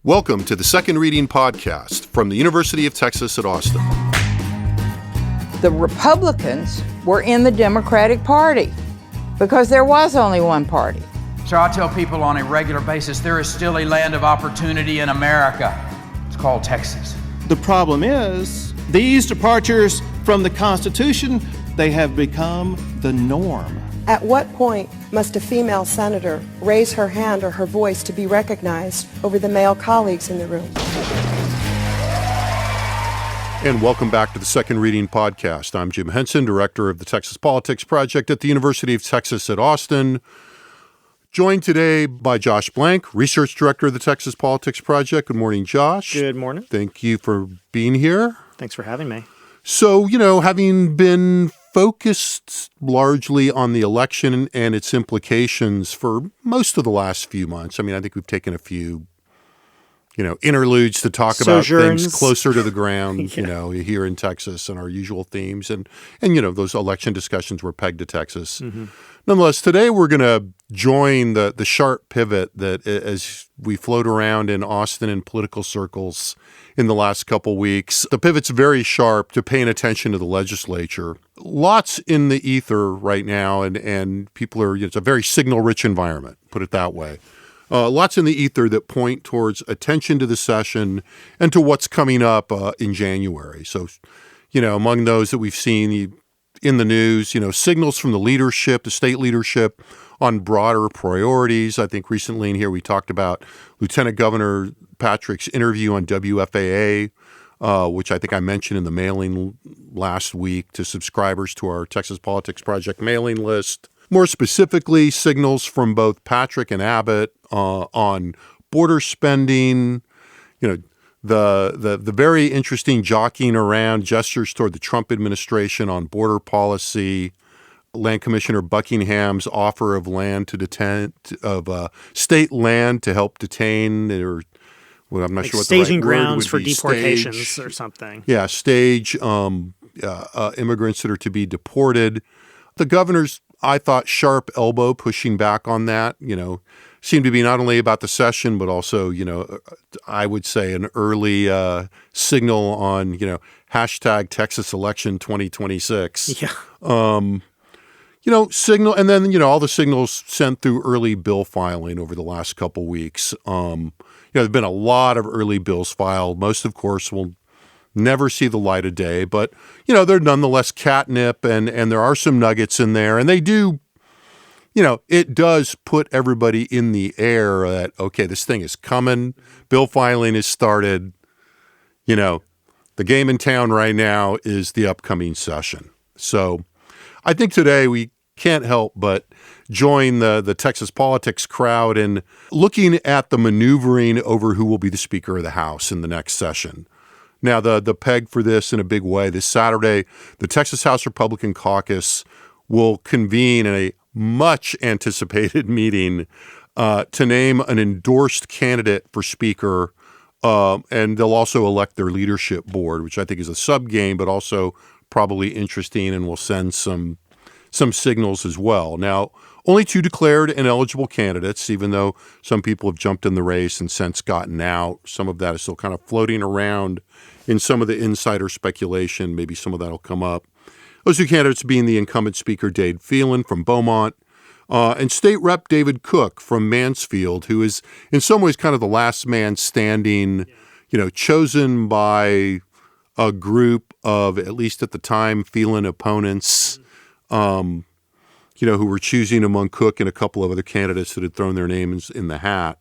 Welcome to the Second Reading Podcast from the University of Texas at Austin. The Republicans were in the Democratic Party because there was only one party. So I tell people on a regular basis, there is still a land of opportunity in America. It's called Texas. The problem is, these departures from the Constitution, they have become the norm. At what point must a female senator raise her hand or her voice to be recognized over the male colleagues in the room? And welcome back to the Second Reading Podcast. I'm Jim Henson, director of the Texas Politics Project at the University of Texas at Austin. Joined today by Josh Blank, research director of the Texas Politics Project. Good morning, Josh. Good morning. Thank you for being here. Thanks for having me. So, having been focused largely on the election and its implications for most of the last few months, I think we've taken a few, interludes to talk about things closer to the ground, here in Texas and our usual themes. And those election discussions were pegged to Texas. Mm-hmm. Nonetheless, today we're going to join the sharp pivot that as we float around in Austin in political circles in the last couple weeks. The pivot's very sharp to paying attention to the legislature. Lots in the ether right now, and people are, it's a very signal-rich environment, put it that way. Lots in the ether that point towards attention to the session and to what's coming up in January. So, among those that we've seen in the news, signals from the leadership, the state leadership on broader priorities. I think recently in here we talked about Lieutenant Governor Patrick's interview on WFAA, which I think I mentioned in the mailing last week to subscribers to our Texas Politics Project mailing list. More specifically, signals from both Patrick and Abbott on border spending, the very interesting jockeying around gestures toward the Trump administration on border policy, Land Commissioner Buckingham's offer of land to state land to help detain, or well, I'm not sure what the right staging word grounds would for be. deportations or something. Yeah, stage immigrants that are to be deported. The governor's, I thought, sharp elbow pushing back on that, seemed to be not only about the session, but also, I would say an early signal on, hashtag Texas election 2026. Yeah. Signal, and then, all the signals sent through early bill filing over the last couple weeks. There's been a lot of early bills filed. Most, of course, will never see the light of day, but, they're nonetheless catnip, and there are some nuggets in there, and they do, it does put everybody in the air that, okay, this thing is coming, bill filing is started, the game in town right now is the upcoming session. So I think today we can't help but join the Texas politics crowd in looking at the maneuvering over who will be the Speaker of the House in the next session. Now, the peg for this in a big way, this Saturday, the Texas House Republican Caucus will convene in a much anticipated meeting to name an endorsed candidate for Speaker, and they'll also elect their leadership board, which I think is a sub-game, but also probably interesting and will send some signals as well. Now, only 2 declared and eligible candidates, even though some people have jumped in the race and since gotten out. Some of that is still kind of floating around in some of the insider speculation. Maybe some of that will come up. Those 2 candidates being the incumbent Speaker Dade Phelan from Beaumont and State Rep David Cook from Mansfield, who is in some ways kind of the last man standing, chosen by a group of, at least at the time, Phelan opponents, who were choosing among Cook and a couple of other candidates that had thrown their names in the hat.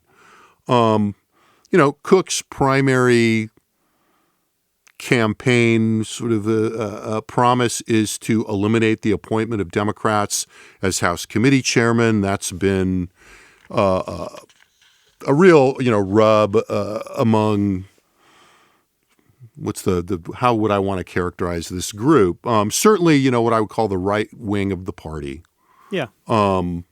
Cook's primary campaign sort of promise is to eliminate the appointment of Democrats as House Committee Chairman. That's been a real, rub among how would I want to characterize this group? Certainly, what I would call the right wing of the party. Yeah. And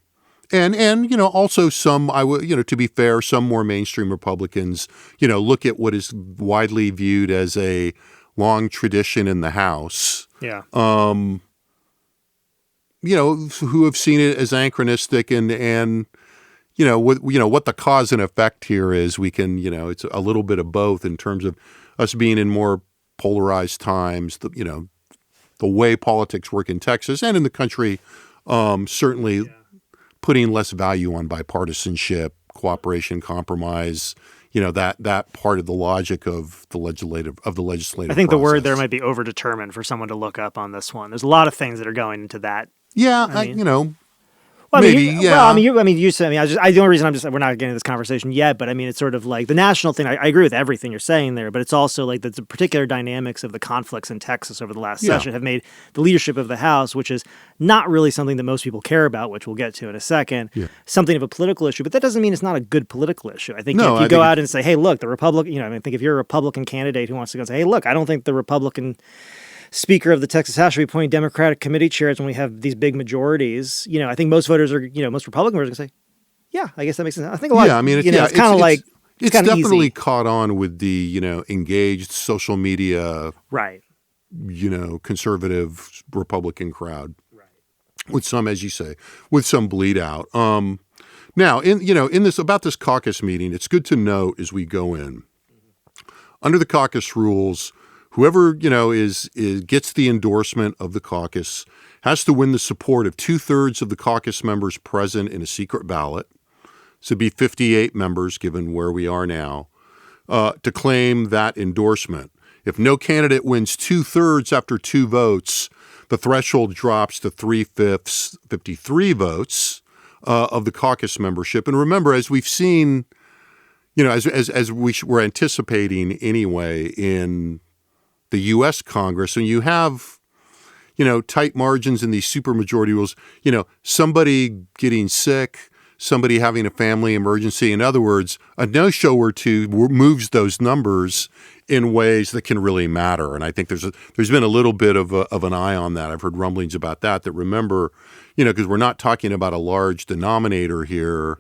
also some, to be fair, some more mainstream Republicans, look at what is widely viewed as a long tradition in the House. Yeah. Who have seen it as anachronistic and what the cause and effect here is. We can, it's a little bit of both in terms of us being in more polarized times. The way politics work in Texas and in the country, certainly putting less value on bipartisanship, cooperation, compromise. That part of the logic of the legislative I think the word there might be overdetermined for someone to look up on this one. There's a lot of things that are going into that. Yeah, Well, maybe, you said, the only reason we're not getting this conversation yet, but it's sort of like the national thing. I agree with everything you're saying there, but it's also like the particular dynamics of the conflicts in Texas over the last session have made the leadership of the House, which is not really something that most people care about, which we'll get to in a second, something of a political issue, but that doesn't mean it's not a good political issue. I think if you go out and say, hey, look, the Republican, I think if you're a Republican candidate who wants to go and say, hey, look, I don't think the Republican Speaker of the Texas House should be appointing Democratic committee chairs when we have these big majorities. I think most voters are, most Republican voters are going to say, yeah, I guess that makes sense. I think a lot. It's kind of like it's definitely easy. Caught on with the engaged social media, right? Conservative Republican crowd, right? With some, as you say, with some bleed out. Now, in this about this caucus meeting, it's good to note as we go in under the caucus rules. Whoever, gets the endorsement of the caucus has to win the support of 2/3 of the caucus members present in a secret ballot. So it'd be 58 members, given where we are now, to claim that endorsement. If no candidate wins 2/3 after 2 votes, the threshold drops to 3/5, 53 votes of the caucus membership. And remember, as we've seen, as we're anticipating anyway in the U.S. Congress, and you have, tight margins in these supermajority rules, somebody getting sick, somebody having a family emergency. In other words, a no-show or two moves those numbers in ways that can really matter. And I think there's been a little bit of an eye on that. I've heard rumblings about that remember, because we're not talking about a large denominator here.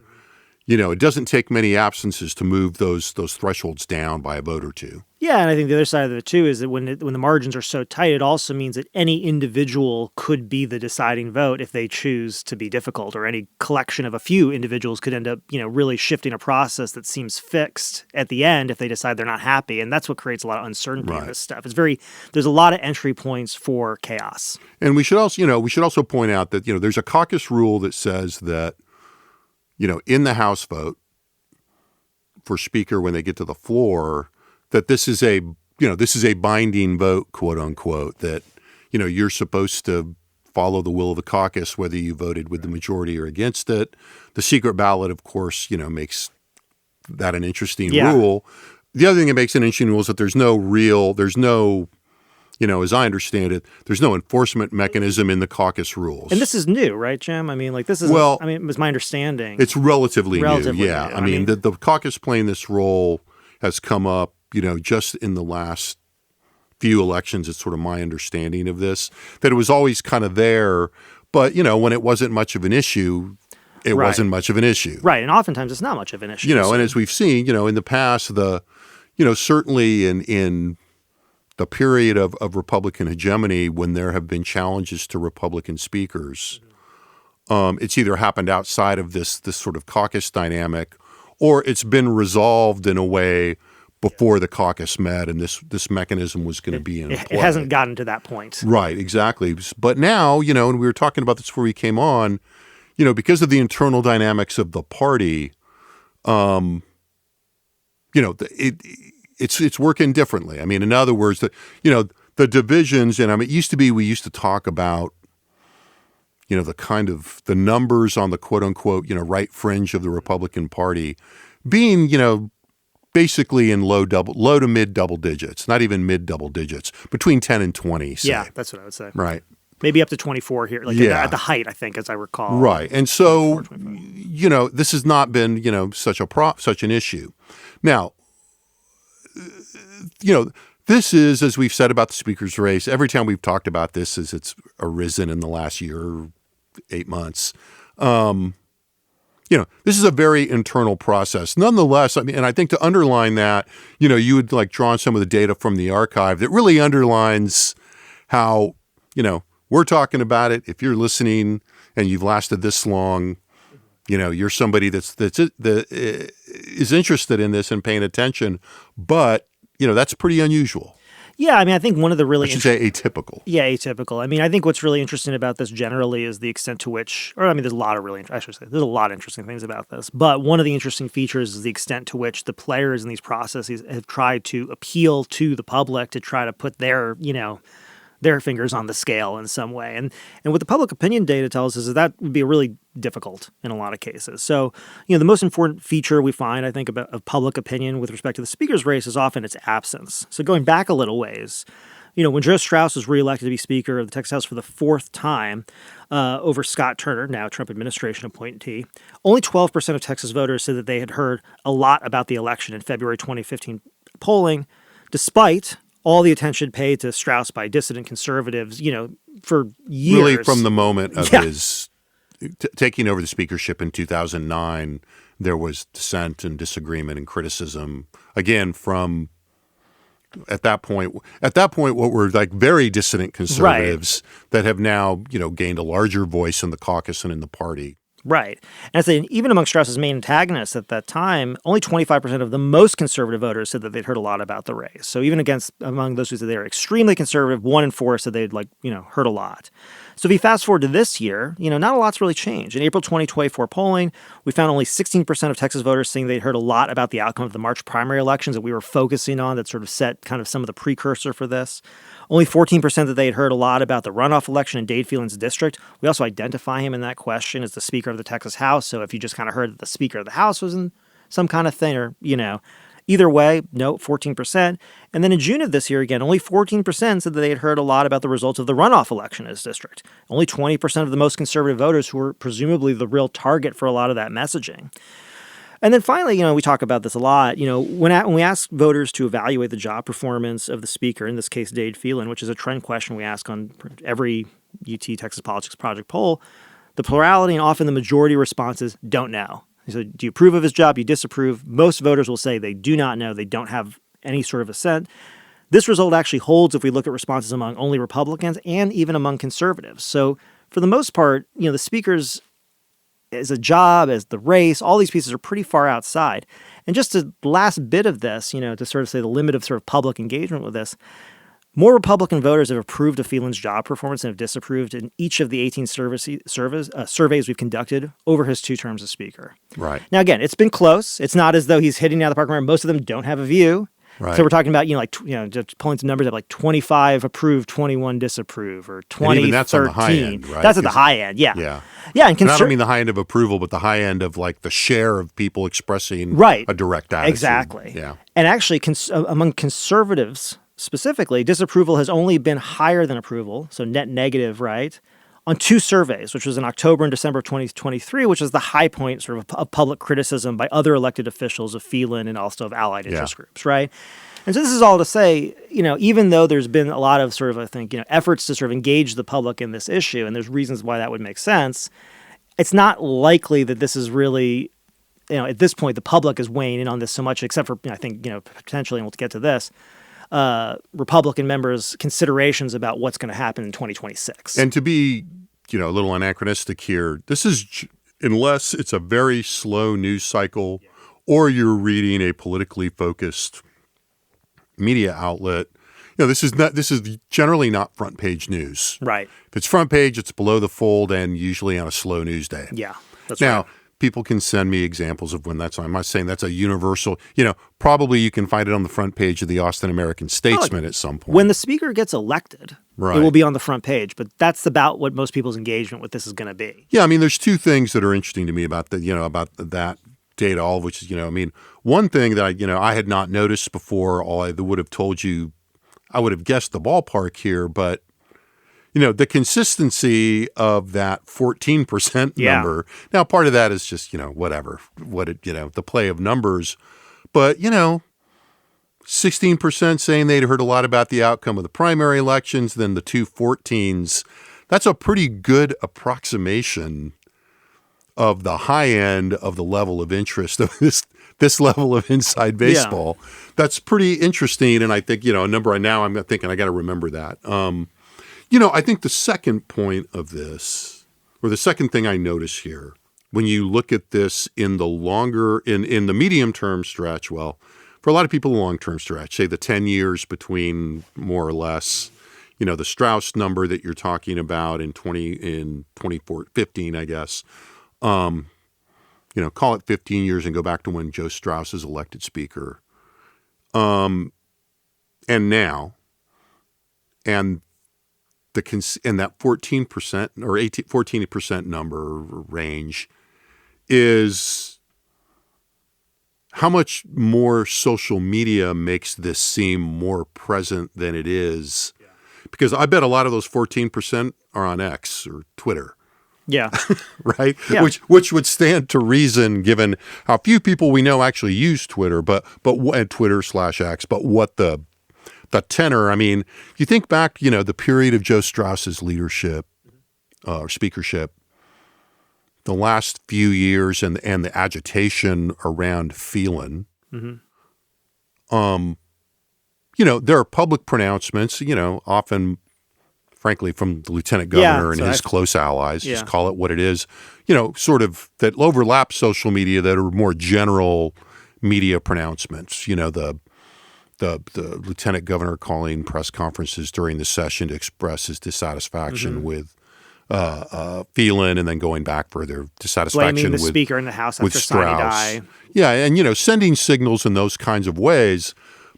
It doesn't take many absences to move those thresholds down by a vote or two. Yeah, and I think the other side of it too is that when the margins are so tight, it also means that any individual could be the deciding vote if they choose to be difficult, or any collection of a few individuals could end up, really shifting a process that seems fixed at the end if they decide they're not happy, and that's what creates a lot of uncertainty in this stuff. There's a lot of entry points for chaos. And we should also point out that there's a caucus rule that says that in the House vote for Speaker when they get to the floor, that this is a binding vote, quote unquote, that, you're supposed to follow the will of the caucus, whether you voted with the majority or against it. The secret ballot, of course, makes that an interesting rule. The other thing that makes it interesting rule is that there's no, as I understand it, there's no enforcement mechanism in the caucus rules. And this is new, right, Jim? This is, it was my understanding. It's relatively new, yeah. New. The caucus playing this role has come up, just in the last few elections. It's sort of my understanding of this, that it was always kind of there, but, when it wasn't much of an issue, it wasn't much of an issue. Right, and oftentimes it's not much of an issue. And as we've seen, in the past, certainly in the period of Republican hegemony, when there have been challenges to Republican speakers, it's either happened outside of this sort of caucus dynamic, or it's been resolved in a way before the caucus met, and this mechanism was going to be in play. It hasn't gotten to that point. Right, exactly. But now, and we were talking about this before we came on, because of the internal dynamics of the party, it's working differently. In other words, the divisions, and it used to be we used to talk about, the kind of the numbers on the quote unquote, right fringe of the Republican Party being, basically in low to mid double digits, not even mid double digits, between 10 and 20. Say. Yeah, that's what I would say. Right. Maybe up to 24 here, at the height, I think, as I recall. Right. And so, this has not been, such an issue. Now, this is, as we've said about the speaker's race, every time we've talked about this as it's arisen in the last year or 8 months, this is a very internal process. Nonetheless, and I think to underline that, you would drawn some of the data from the archive that really underlines how, we're talking about it. If you're listening and you've lasted this long, You're somebody that is interested in this and paying attention, but that's pretty unusual. Yeah, I mean, I think one of the really I should say atypical. Yeah, atypical. I mean, I think what's really interesting about this generally is the extent to which, or I mean, there's a lot of interesting things about this. But one of the interesting features is the extent to which the players in these processes have tried to appeal to the public to try to put their fingers on the scale in some way. And what the public opinion data tells us is that would be really difficult in a lot of cases. So, the most important feature we find, I think, of public opinion with respect to the speaker's race is often its absence. So going back a little ways, when Joe Straus was reelected to be Speaker of the Texas House for the fourth time over Scott Turner, now Trump administration appointee, only 12% of Texas voters said that they had heard a lot about the election in February 2015 polling, despite all the attention paid to Straus by dissident conservatives, for years. Really, from the moment of his taking over the speakership in 2009, there was dissent and disagreement and criticism, again, from at that point, what were like very dissident conservatives that have now, gained a larger voice in the caucus and in the party. Right. And I say, even among Straus's main antagonists at that time, only 25% of the most conservative voters said that they'd heard a lot about the race. So even among those who said they were extremely conservative, 1 in 4 said they'd heard a lot. So if you fast forward to this year, not a lot's really changed. In April 2024 polling, we found only 16% of Texas voters saying they'd heard a lot about the outcome of the March primary elections that we were focusing on that sort of set kind of some of the precursor for this. Only 14% that they had heard a lot about the runoff election in Dade Phelan's district. We also identify him in that question as the Speaker of the Texas House. So if you just kind of heard that the Speaker of the House was in some kind of thing, or, either way, no, 14%. And then in June of this year, again, only 14% said that they had heard a lot about the results of the runoff election in his district. Only 20% of the most conservative voters who were presumably the real target for a lot of that messaging. And then finally, we talk about this a lot, when we ask voters to evaluate the job performance of the speaker, in this case, Dade Phelan, which is a trend question we ask on every UT Texas Politics Project poll, the plurality and often the majority responses don't know. So do you approve of his job? Do you disapprove? Most voters will say they do not know. They don't have any sort of assent. This result actually holds if we look at responses among only Republicans and even among conservatives. So for the most part, the speaker's as a job, as the race, all these pieces are pretty far outside. And just the last bit of this, to sort of say the limit of sort of public engagement with this, more Republican voters have approved of Phelan's job performance and have disapproved in each of the 18 surveys we've conducted over his 2 terms as Speaker. Right. Now, again, it's been close. It's not as though he's hitting out of the park. Most of them don't have a view. Right. So we're talking about, just pulling some numbers up, like 25 approve, 21 disapprove, or 20, and even that's 13. On the high end, right? That's at the high end, yeah. Yeah. Yeah, and I don't mean the high end of approval, but the high end of like the share of people expressing a direct attitude. Exactly. Yeah. And actually, among conservatives specifically, disapproval has only been higher than approval, so net negative, right, on 2 surveys, which was in October and December of 2023, which is the high point sort of public criticism by other elected officials of Phelan and also of allied interest groups, right? And so this is all to say, even though there's been a lot of sort of, I think, efforts to sort of engage the public in this issue, and there's reasons why that would make sense, it's not likely that this is really, at this point, the public is weighing in on this so much, except for, I think, potentially, and we'll get to this, Republican members' considerations about what's going to happen in 2026. And to be, a little anachronistic here, this is, unless it's a very slow news cycle or you're reading a politically focused media outlet, this is generally not front page news. Right. If it's front page, it's below the fold and usually on a slow news day. Yeah, that's now, right. People can send me examples of when that's on. I'm not saying that's a universal, probably you can find it on the front page of the Austin American Statesman at some point. When the speaker gets elected, right, it will be on the front page, but that's about what most people's engagement with this is going to be. Yeah, I mean, there's 2 things that are interesting to me about about that data, all of which is, one thing that I had not noticed before, I would have told you, I would have guessed the ballpark here, but the consistency of that 14% number. Now, part of that is just, the play of numbers, but 16% saying they'd heard a lot about the outcome of the primary elections, then the 2 14s. That's a pretty good approximation of the high end of the level of interest of this level of inside baseball. Yeah. That's pretty interesting. And I think, a number I'm thinking I got to remember that. I think the second point of this, or the second thing I notice here, when you look at this in the medium term stretch, well, for a lot of people, the long term stretch, say the 10 years between more or less, the Strauss number that you're talking about in 2015, I guess, call it 15 years and go back to when Joe Strauss is elected speaker. And now, and that 14% or 14% number range is how much more social media makes this seem more present than it is. Yeah. Because I bet a lot of those 14% are on X or Twitter. Yeah. Right? Yeah. Which would stand to reason given how few people we know actually use Twitter, but Twitter/X, but what the tenor, I mean, you think back, the period of Joe Strauss's leadership or speakership, the last few years and the agitation around Phelan, there are public pronouncements, often, frankly, from the lieutenant governor and his close allies, just call it what it is, sort of that overlap social media that are more general media pronouncements, the lieutenant governor calling press conferences during the session to express his dissatisfaction with Phelan, and then going back further, dissatisfaction blaming the with speaker in the House after Strauss. Sonny Dye. Yeah, and sending signals in those kinds of ways.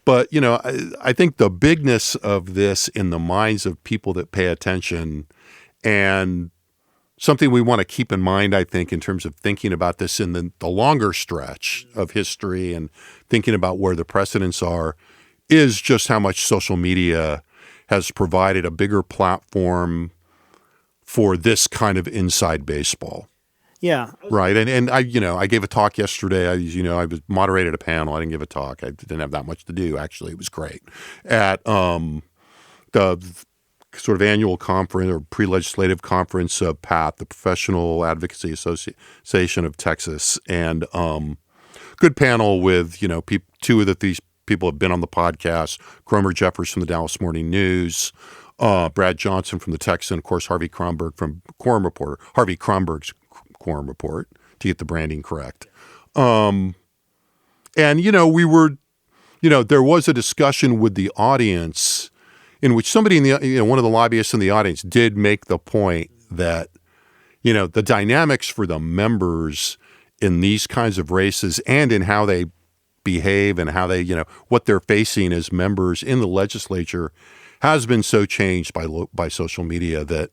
But I think the bigness of this in the minds of people that pay attention, and something we want to keep in mind, I think, in terms of thinking about this in the longer stretch of history and thinking about where the precedents are, is just how much social media has provided a bigger platform for this kind of inside baseball. Yeah. Right. And I gave a talk yesterday. I was moderated a panel. I didn't give a talk. I didn't have that much to do, actually. It was great. At the sort of annual conference or pre-legislative conference of PAT, the Professional Advocacy Association of Texas. And good panel with, two of these people have been on the podcast, Cromer Jeffers from the Dallas Morning News, Brad Johnson from the Texan, of course, Harvey Kronberg from Quorum Reporter, Harvey Kronberg's Quorum Report, to get the branding correct. And, we were, there was a discussion with the audience in which somebody in the, one of the lobbyists in the audience did make the point that, the dynamics for the members in these kinds of races and in how they behave and how they, what they're facing as members in the legislature has been so changed by social media that,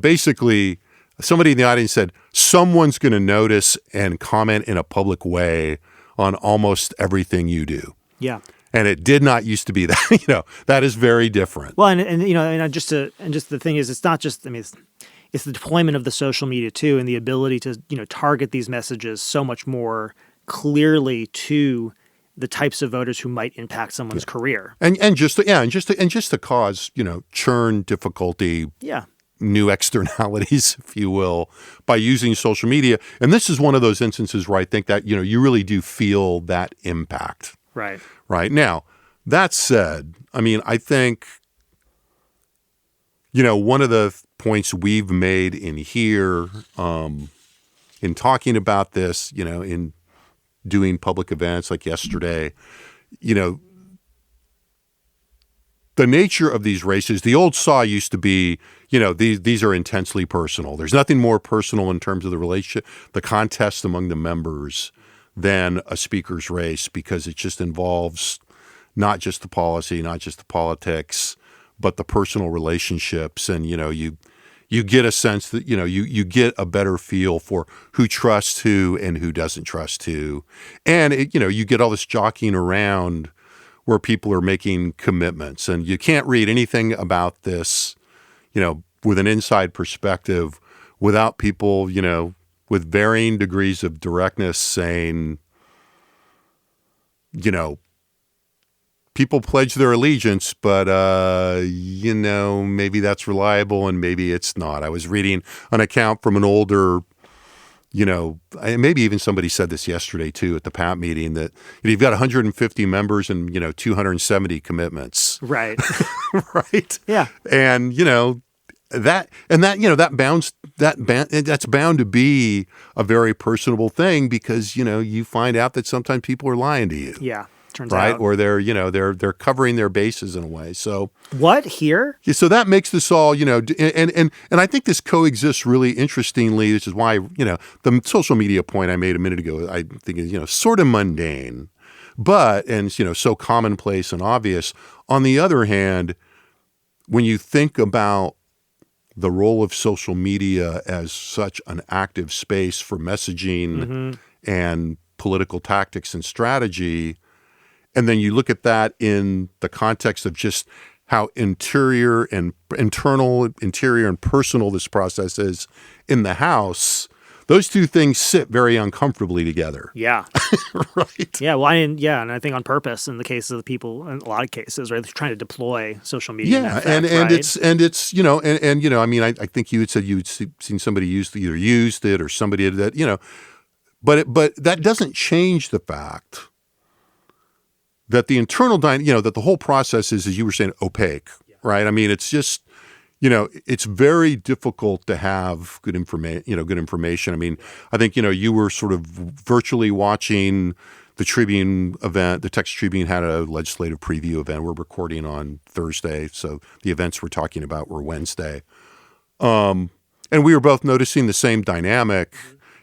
basically somebody in the audience said, someone's going to notice and comment in a public way on almost everything you do. Yeah. And it did not used to be that, that is very different. Well, and just the thing is, it's not just, it's the deployment of the social media too, and the ability to, target these messages so much more clearly to the types of voters who might impact someone's career. And just to cause, churn difficulty. Yeah. New externalities, if you will, by using social media. And this is one of those instances where I think that, you really do feel that impact. Right. Right. Now, that said, I think, one of the points we've made in here, in talking about this, in doing public events like yesterday, the nature of these races, the old saw used to be, these are intensely personal. There's nothing more personal in terms of the relationship, the contest among the members than a speaker's race, because it just involves not just the policy, not just the politics, but the personal relationships. And, you get a sense that, you get a better feel for who trusts who and who doesn't trust who. And, you get all this jockeying around where people are making commitments. And you can't read anything about this, with an inside perspective without people, with varying degrees of directness saying, people pledge their allegiance, but, maybe that's reliable and maybe it's not. I was reading an account from an older, maybe even somebody said this yesterday too at the PAT meeting, that you've got 150 members and, 270 commitments. Right. Right. Yeah. And, that's bound to be a very personable thing because, you find out that sometimes people are lying to you. Yeah. Turns right. out. Or they're covering their bases in a way. So what here? Yeah, so that makes this all, and I think this coexists really interestingly, which is why, the social media point I made a minute ago, I think is, sort of mundane, but, and, so commonplace and obvious. On the other hand, when you think about the role of social media as such an active space for messaging and political tactics and strategy, and then you look at that in the context of just how interior and personal this process is in the House, those two things sit very uncomfortably together. Yeah. Right. Yeah. Well, and I think on purpose in the cases of the people, in a lot of cases, right, they're trying to deploy social media. Yeah, effect, and right? it's I mean, I think you had said you'd seen somebody either used it or somebody that but that doesn't change the fact that the internal that the whole process is, as you were saying, opaque, right? I mean, it's just, it's very difficult to have good information. I mean, I think, you were sort of virtually watching the Tribune event. The Texas Tribune had a legislative preview event. We're recording on Thursday, so the events we're talking about were Wednesday. And we were both noticing the same dynamic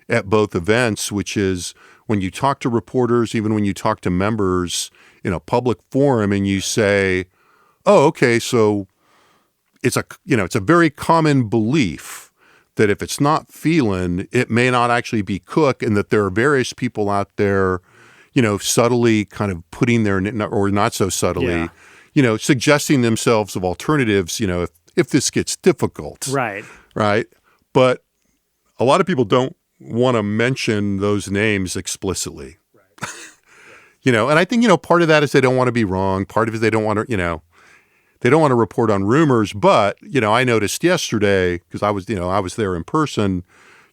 at both events, which is when you talk to reporters, even when you talk to members in a public forum and you say, oh, okay, so it's a very common belief that if it's not Phelan, it may not actually be Cook, and that there are various people out there, subtly kind of putting their, or not so subtly, suggesting themselves of alternatives, if this gets difficult. Right. Right. But a lot of people don't want to mention those names explicitly. Right. And I think, part of that is they don't want to be wrong. Part of it is they don't want to, they don't want to report on rumors. But, I noticed yesterday, because I was there in person,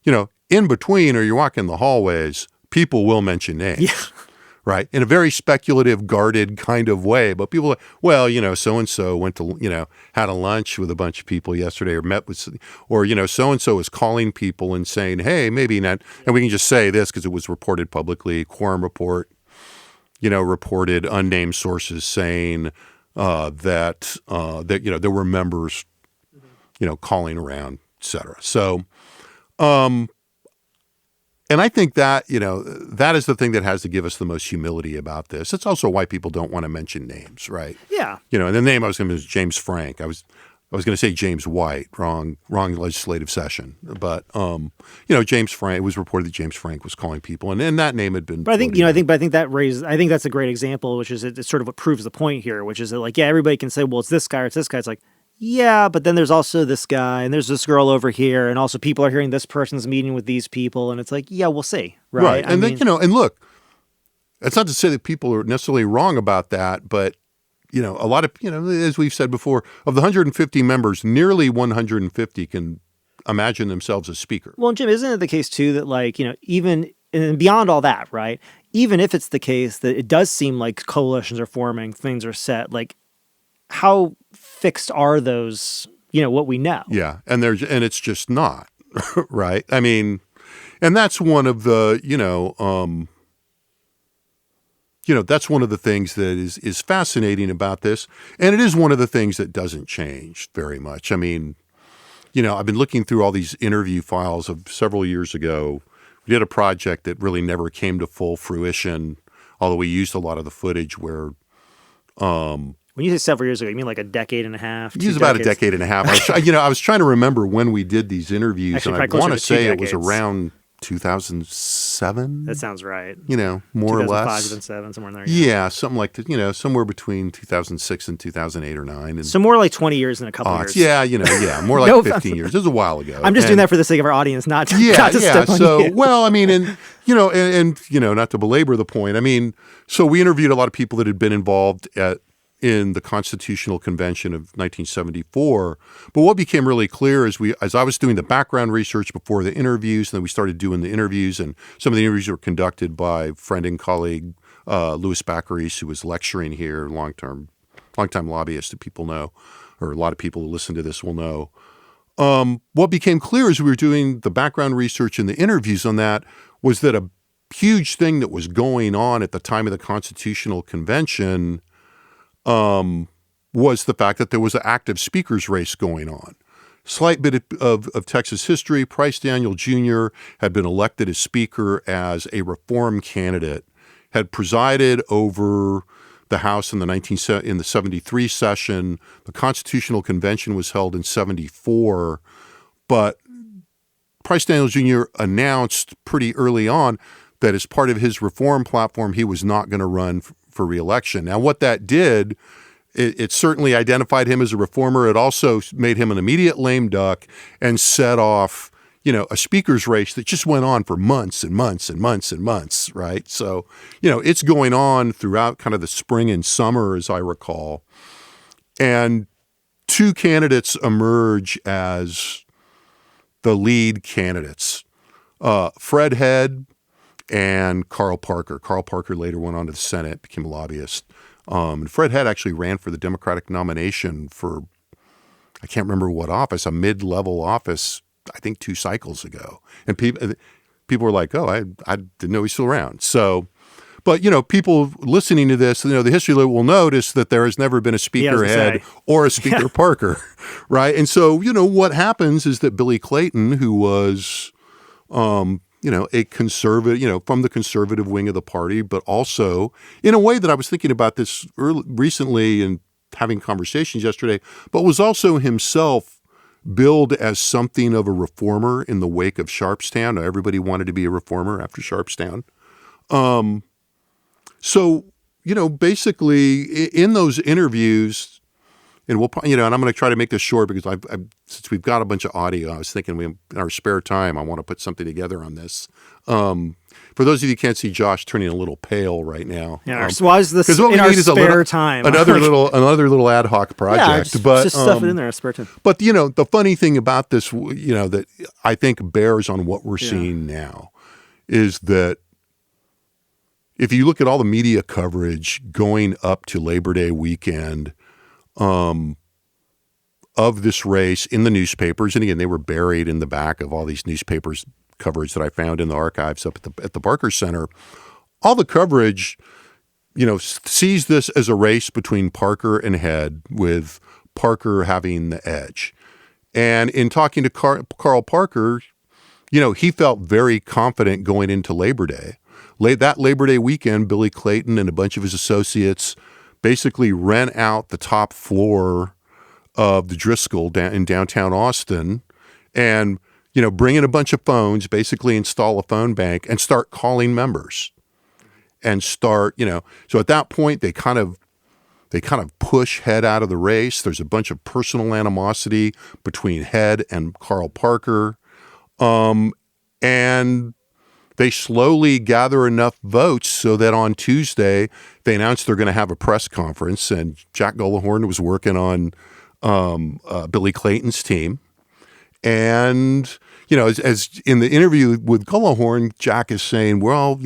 in between, or you're walking the hallways, people will mention names. Yeah. Right. In a very speculative, guarded kind of way. But people are, well, so-and-so went to, had a lunch with a bunch of people yesterday or met with, or, so-and-so is calling people and saying, hey, maybe not. And we can just say this because it was reported publicly, quorum report, reported unnamed sources saying that there were members, calling around, et cetera. So, and I think that, that is the thing that has to give us the most humility about this. It's also why people don't want to mention names, right? Yeah. And the name I was going to was James Frank. I was going to say James White, wrong legislative session. But, James Frank, it was reported that James Frank was calling people, and that name had been. But I think, I think that's a great example, which is it's sort of what proves the point here, which is that, like, yeah, everybody can say, well, it's this guy or it's this guy. It's like, yeah, but then there's also this guy and there's this girl over here. And also people are hearing this person's meeting with these people. And it's like, yeah, we'll see. Right. And then, and look, it's not to say that people are necessarily wrong about that, but, a lot of, as we've said before, of the 150 members, nearly 150 can imagine themselves as speaker. Well, Jim, isn't it the case too that, like, even and beyond all that, right? Even if it's the case that it does seem like coalitions are forming, things are set, like, how fixed are those, what we know? Yeah. And it's just not, right? I mean, and that's one of the, that's one of the things that is fascinating about this. And it is one of the things that doesn't change very much. I mean, I've been looking through all these interview files of several years ago. We did a project that really never came to full fruition, although we used a lot of the footage where, when you say several years ago, you mean like a decade and a half? It was about a decade and a half. I was trying to remember when we did these interviews, actually, and I want to say it was around 2007. That sounds right. More or less. 2005, 2007, somewhere in there. Yeah, something like that. Somewhere between 2006 and 2008 or 9. And, so more like 20 years than a couple years. Yeah, more like 15 years. It was a while ago. I'm just doing that for the sake of our audience, not to step on you. Well, I mean, and not to belabor the point. I mean, so we interviewed a lot of people that had been involved in the Constitutional Convention of 1974. But what became really clear as I was doing the background research before the interviews, and then we started doing the interviews, and some of the interviews were conducted by friend and colleague Louis Baccaris, who was lecturing here, longtime lobbyist that people know, or a lot of people who listen to this will know. what became clear as we were doing the background research and the interviews on that was that a huge thing that was going on at the time of the Constitutional Convention was the fact that there was an active speaker's race going on. Slight bit of Texas history. Price Daniel Jr. had been elected as Speaker as a reform candidate, had presided over the House in the 73 session. The Constitutional Convention was held in 74, but Price Daniel Jr. announced pretty early on that as part of his reform platform, he was not going to run for re-election. Now, what that did, it certainly identified him as a reformer. It also made him an immediate lame duck and set off, a speaker's race that just went on for months and months and months and months, right? So, it's going on throughout kind of the spring and summer, as I recall. And two candidates emerge as the lead candidates, Fred Head and Carl Parker. Carl Parker later went on to the Senate, became a lobbyist. And Fred Head actually ran for the Democratic nomination for, I can't remember what office, a mid-level office, I think 2 cycles ago. And people were like, oh, I didn't know he's still around. So, but, people listening to this, the history will notice that there has never been a Speaker Head or a Speaker Parker, right? And so, what happens is that Billy Clayton, who was, a conservative, from the conservative wing of the party, but also in a way that I was thinking about this recently and having conversations yesterday, but was also himself billed as something of a reformer in the wake of Sharpstown. Everybody wanted to be a reformer after Sharpstown. So, basically in those interviews, and we'll, and I'm going to try to make this short because since we've got a bunch of audio, I was thinking in our spare time, I want to put something together on this. For those of you who can't see Josh turning a little pale right now. Yeah, so why is this in our spare time? Another little ad hoc project. Yeah, just stuff it in there, spare time. But, the funny thing about this, that I think bears on what we're seeing now is that if you look at all the media coverage going up to Labor Day weekend, of this race in the newspapers, and again, they were buried in the back of all these newspapers coverage that I found in the archives up at the Barker Center. All the coverage, sees this as a race between Parker and Head, with Parker having the edge. And in talking to Carl Parker, he felt very confident going into Labor Day. That Labor Day weekend, Billy Clayton and a bunch of his associates basically rent out the top floor of the Driscoll in downtown Austin and, bring in a bunch of phones, basically install a phone bank and start calling members and start, so at that point they kind of push Head out of the race. There's a bunch of personal animosity between Head and Carl Parker. And they slowly gather enough votes so that on Tuesday they announced they're going to have a press conference, and Jack Gullahorn was working on Billy Clayton's team. And, as in the interview with Gullahorn, Jack is saying, well,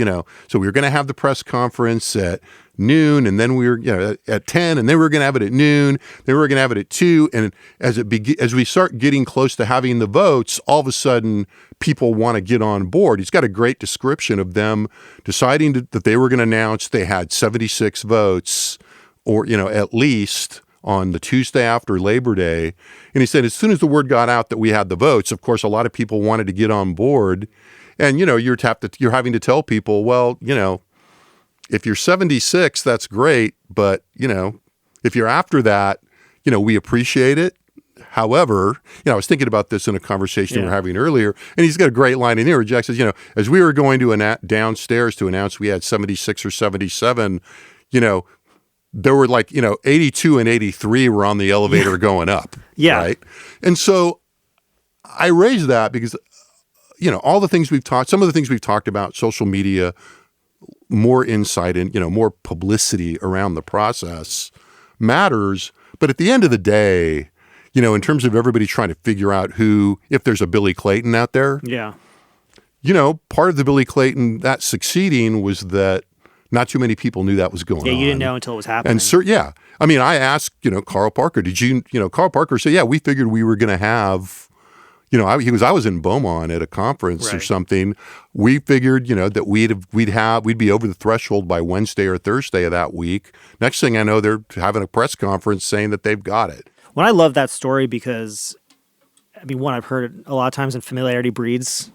so we were going to have the press conference at noon, and then we were, at 10, and then we were going to have it at noon, then we were going to have it at 2. And as we start getting close to having the votes, all of a sudden people want to get on board. He's got a great description of them deciding that they were going to announce they had 76 votes, or, at least on the Tuesday after Labor Day. And he said, as soon as the word got out that we had the votes, of course, a lot of people wanted to get on board. And, you're having to tell people, well, if you're 76, that's great. But, if you're after that, we appreciate it. However, I was thinking about this in a conversation we were having earlier, and he's got a great line in there where Jack says, as we were going to downstairs to announce we had 76 or 77, there were 82 and 83 were on the elevator going up. Yeah. Right. And so I raised that because, all the things some of the things we've talked about, social media, more insight and, more publicity around the process matters. But at the end of the day, in terms of everybody trying to figure out if there's a Billy Clayton out there. Yeah. Part of the Billy Clayton that's succeeding was that not too many people knew that was going on. Yeah, you didn't know until it was happening. And I mean, I asked, Carl Parker, Carl Parker said, yeah, we figured we were going to have I was in Beaumont at a conference or Right. something. We figured, that we'd be over the threshold by Wednesday or Thursday of that week. Next thing I know, they're having a press conference saying that they've got it. Well, I love that story because, I mean, one, I've heard it a lot of times, and familiarity breeds.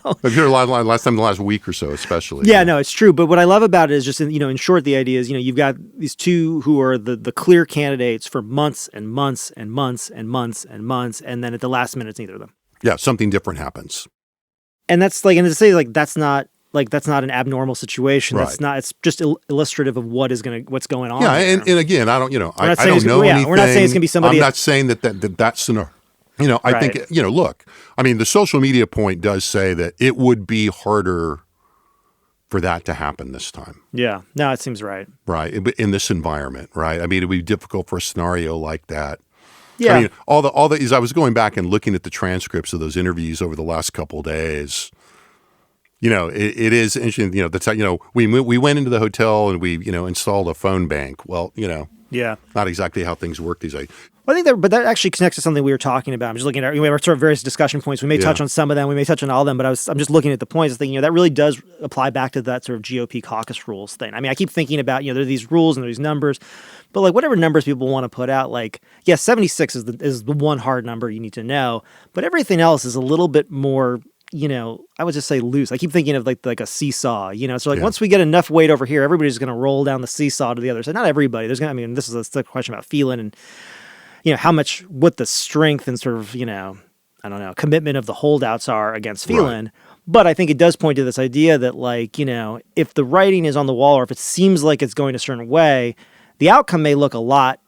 I've heard a lot last time, the last week or so, especially. Yeah, no, it's true. But what I love about it is just, in short, the idea is, you've got these two who are the clear candidates for months and months and months and months and months, and then at the last minute, it's neither of them. Yeah, something different happens. And that's and to say that's not an abnormal situation. Right. That's not. It's just illustrative of what's going on. Yeah, there. and again, I don't, I saying don't it's- know yeah, anything. we're not saying it's gonna be somebody- I'm not saying that's an. I Right. think, look, I mean, the social media point does say that it would be harder for that to happen this time, Yeah, no, it seems right. right? In this environment, right? I mean, it'd be difficult for a scenario like that. Yeah, I mean, all the as I was going back and looking at the transcripts of those interviews over the last couple of days, it is interesting. We went into the hotel and we installed a phone bank. Well, yeah. not exactly how things work these days. Well, I think that actually connects to something we were talking about. I'm just looking at we have sort of various discussion points. We may touch on some of them. We may touch on all of them. But I'm just looking at the points. Thinking that really does apply back to that sort of GOP caucus rules thing. I mean, I keep thinking about there are these rules and there are these numbers, but whatever numbers people want to put out, 76 is the one hard number you need to know. But everything else is a little bit more. I would just say loose. I keep thinking of like a seesaw, So once we get enough weight over here, everybody's going to roll down the seesaw to the other side. Not everybody. This is a question about Phelan and, what the strength and sort of, commitment of the holdouts are against Phelan. Right. But I think it does point to this idea that if the writing is on the wall or if it seems like it's going a certain way, the outcome may look a lot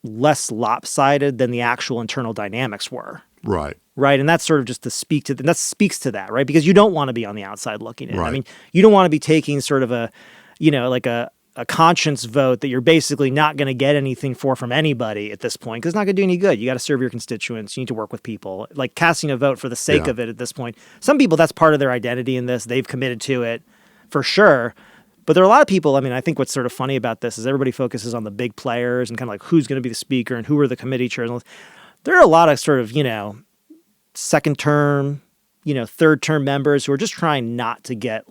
less lopsided than the actual internal dynamics were. Right. Right. And that's sort of just that speaks to that, right? Because you don't want to be on the outside looking in. Right. I mean, you don't want to be taking sort of a conscience vote that you're basically not going to get anything from anybody at this point because it's not going to do any good. You got to serve your constituents. You need to work with people. Like casting a vote for the sake of it at this point. Some people, that's part of their identity in this. They've committed to it for sure. But there are a lot of people, I think what's sort of funny about this is everybody focuses on the big players and kind of who's going to be the speaker and who are the committee chairs. There are a lot of sort of, second term, third term members who are just trying not to get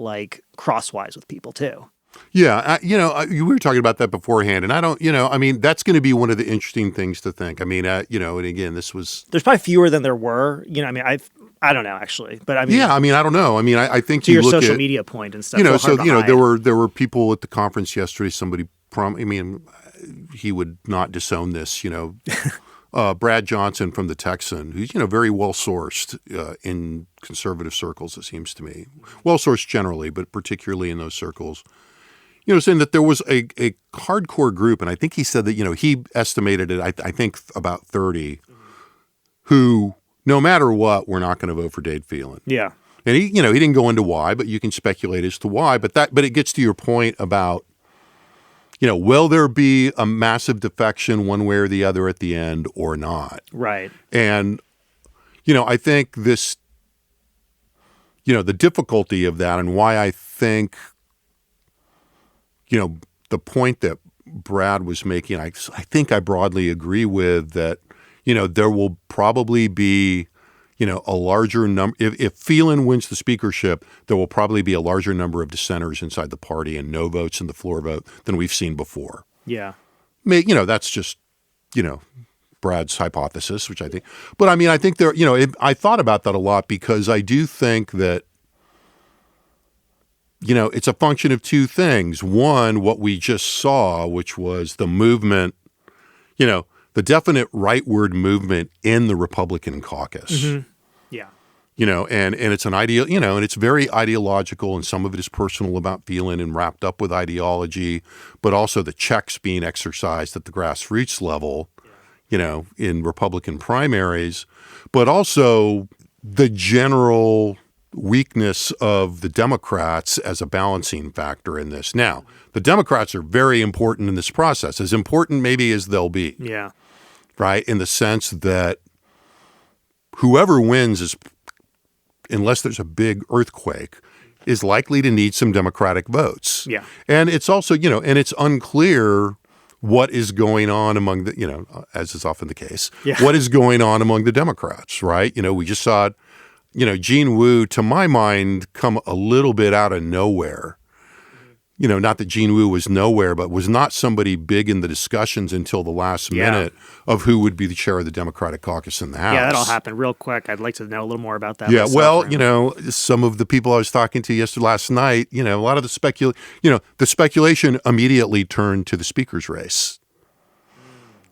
crosswise with people too. Yeah. We were talking about that beforehand and I don't, that's going to be one of the interesting things to think. I mean, and again, there's probably fewer than there were, I don't know actually, but I don't know. I think to your social media point and stuff. There were people at the conference yesterday, somebody he would not disown this, Brad Johnson from the Texan, who's, very well-sourced in conservative circles, it seems to me. Well-sourced generally, but particularly in those circles. Saying that there was a hardcore group, and I think he said that, he estimated it, I think about 30, who, no matter what, were not going to vote for Dade Phelan. Yeah. And he didn't go into why, but you can speculate as to why. But it gets to your point about, will there be a massive defection one way or the other at the end or not? Right. And, I think this, the difficulty of that and why I think, the point that Brad was making, I think I broadly agree with that, there will probably be, a larger number. If Phelan wins the speakership, there will probably be a larger number of dissenters inside the party and no votes in the floor vote than we've seen before. Yeah. That's just, Brad's hypothesis, which I think. But I think there, I thought about that a lot because I do think that, it's a function of two things. One, what we just saw, which was the movement, the definite rightward movement in the Republican caucus. Mm-hmm. Yeah. And it's an ideal, and it's very ideological, and some of it is personal about Phelan and wrapped up with ideology, but also the checks being exercised at the grassroots level, in Republican primaries, but also the general weakness of the Democrats as a balancing factor in this. Now, the Democrats are very important in this process, as important maybe as they'll be. Yeah. Right? In the sense that whoever wins is, unless there's a big earthquake, is likely to need some Democratic votes. Yeah. And it's also, and it's unclear what is going on among the, as is often the case, Yeah. what is going on among the Democrats, right? We just saw it, Gene Wu, to my mind, come a little bit out of nowhere. Not that Gene Wu was nowhere, but was not somebody big in the discussions until the last minute of who would be the chair of the Democratic caucus in the House. Yeah, that all happened real quick. I'd like to know a little more about that. Yeah, myself, well, really. some of the people I was talking to last night, a lot of the speculation immediately turned to the speaker's race,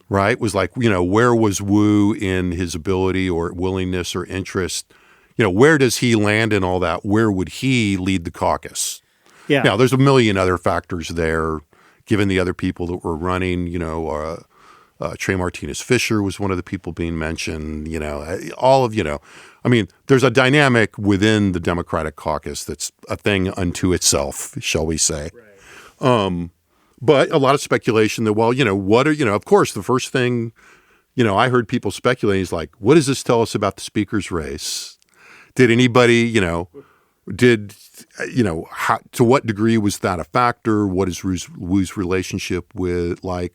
right? Was like, where was Wu in his ability or willingness or interest? Where does he land in all that? Where would he lead the caucus? Yeah. Now, there's a million other factors there, given the other people that were running. Trey Martinez Fisher was one of the people being mentioned. All of, there's a dynamic within the Democratic caucus that's a thing unto itself, shall we say. Right. But a lot of speculation that, of course, the first thing, I heard people speculating is like, what does this tell us about the speaker's race? Did anybody, to what degree was that a factor? What is Wu's relationship with the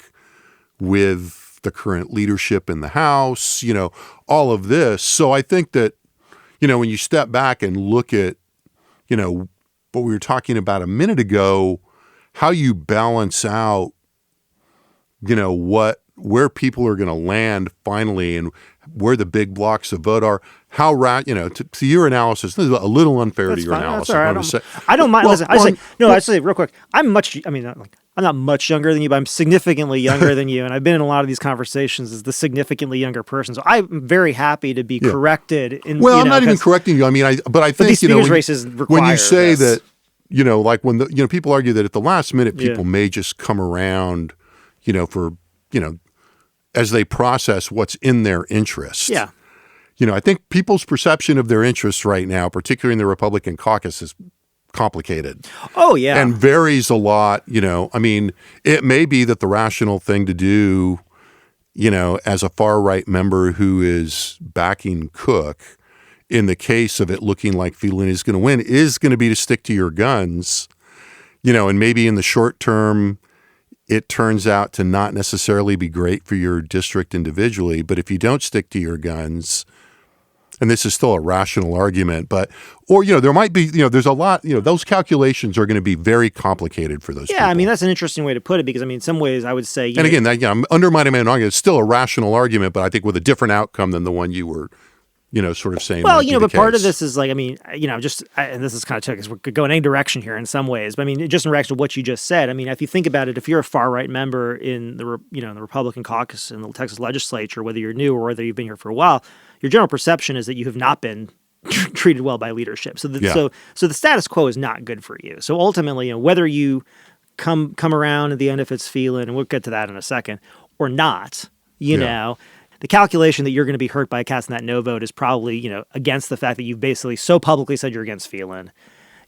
current leadership in the House? All of this. So I think that, when you step back and look at, what we were talking about a minute ago, how you balance out, where people are going to land finally and where the big blocks of vote are, to your analysis, this is a little unfair That's to your fine. analysis. That's all right. I don't mind. Well, Listen, I say real quick. I'm not much younger than you, but I'm significantly younger than you, and I've been in a lot of these conversations as the significantly younger person. So I'm very happy to be corrected. I'm not even correcting you. But I think these speakers races require when you say this. that, like when people argue that at the last minute people may just come around, for as they process what's in their interest. Yeah. I think people's perception of their interests right now, particularly in the Republican caucus, is complicated. Oh, yeah. And varies a lot. It may be that the rational thing to do, as a far-right member who is backing Cook, in the case of it looking like Phelan is going to win, is going to be to stick to your guns, and maybe in the short term, it turns out to not necessarily be great for your district individually. But if you don't stick to your guns, and this is still a rational argument, there might be, there's a lot, those calculations are going to be very complicated for those people. Yeah, that's an interesting way to put it because, in some ways I would say... And again, I'm undermining my own argument. It's still a rational argument, but I think with a different outcome than the one you were sort of saying. Well, but part of this is like, and this is kind of tough because we could go in any direction here in some ways. But just in reaction to what you just said, if you think about it, if you're a far right member in the in the Republican caucus in the Texas legislature, whether you're new or whether you've been here for a while, your general perception is that you have not been treated well by leadership. So the status quo is not good for you. So ultimately, whether you come around at the end if it's Phelan, and we'll get to that in a second, or not, the calculation that you're going to be hurt by casting that no vote is probably, against the fact that you've basically so publicly said you're against Phelan.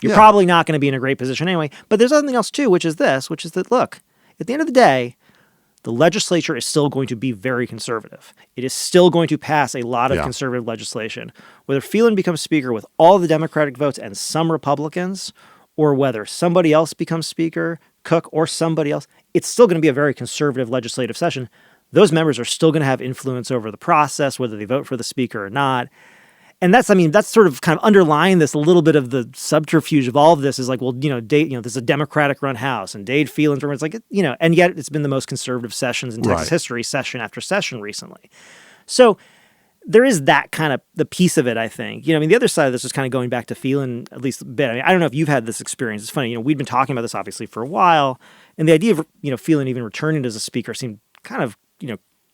You're probably not going to be in a great position anyway. But there's something else too, which is that, look, at the end of the day, the legislature is still going to be very conservative. It is still going to pass a lot of conservative legislation. Whether Phelan becomes speaker with all the Democratic votes and some Republicans, or whether somebody else becomes speaker, Cook or somebody else, it's still going to be a very conservative legislative session. Those members are still going to have influence over the process, whether they vote for the speaker or not. And that's sort of kind of underlying this a little bit of the subterfuge of all of this is like, well, Dade, this is a Democratic run House and Dade Phelan's run. It's like, and yet it's been the most conservative sessions in Texas history, session after session recently. So there is that kind of the piece of it, I think. The other side of this is kind of going back to Phelan at least a bit. I don't know if you've had this experience. It's funny, we've been talking about this obviously for a while, and the idea of, Phelan even returning as a speaker seemed kind of,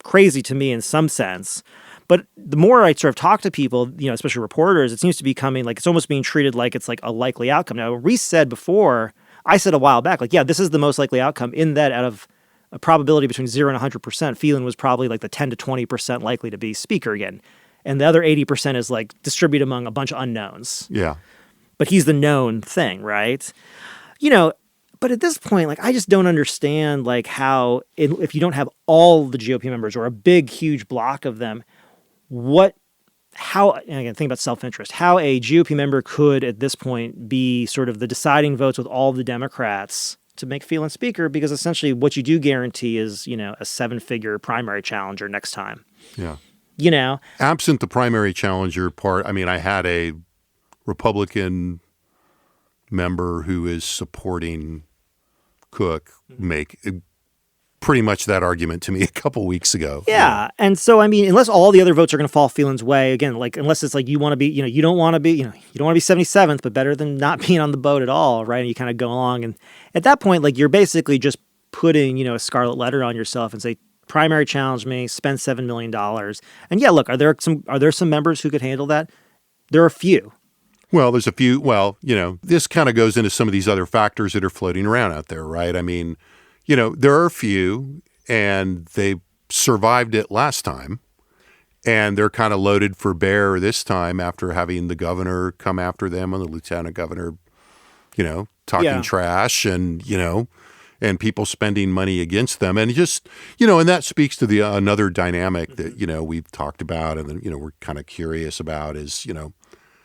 crazy to me in some sense. But the more I sort of talk to people, especially reporters, it seems to be coming like it's almost being treated like it's like a likely outcome. Now, Reese said before, I said a while back, like, this is the most likely outcome in that out of a probability between 0 and 100%, Phelan was probably like the 10 to 20% likely to be speaker again. And the other 80% is like distributed among a bunch of unknowns. Yeah. But he's the known thing, right? But at this point, like, I just don't understand, like, how if you don't have all the GOP members or a big, huge block of them, and again, think about self-interest, how a GOP member could at this point be sort of the deciding votes with all the Democrats to make Phelan speaker, because essentially what you do guarantee is, a 7-figure primary challenger next time. Yeah. Absent the primary challenger part, I had a Republican member who is supporting Cook make pretty much that argument to me a couple weeks ago. Yeah. And so, unless all the other votes are going to fall Phelan's way, again, unless it's you want to be, you don't want to be 77th, but better than not being on the boat at all, right? And you kind of go along. And at that point, you're basically just putting, a scarlet letter on yourself and say, primary challenge me, spend $7 million. And yeah, look, are there some members who could handle that? There are a few. Well, there's a few. Well, this kind of goes into some of these other factors that are floating around out there, right? There are a few, and they survived it last time, and they're kind of loaded for bear this time after having the governor come after them and the lieutenant governor, talking trash and people spending money against them. And just, and that speaks to another dynamic that, we've talked about and then, we're kind of curious about is,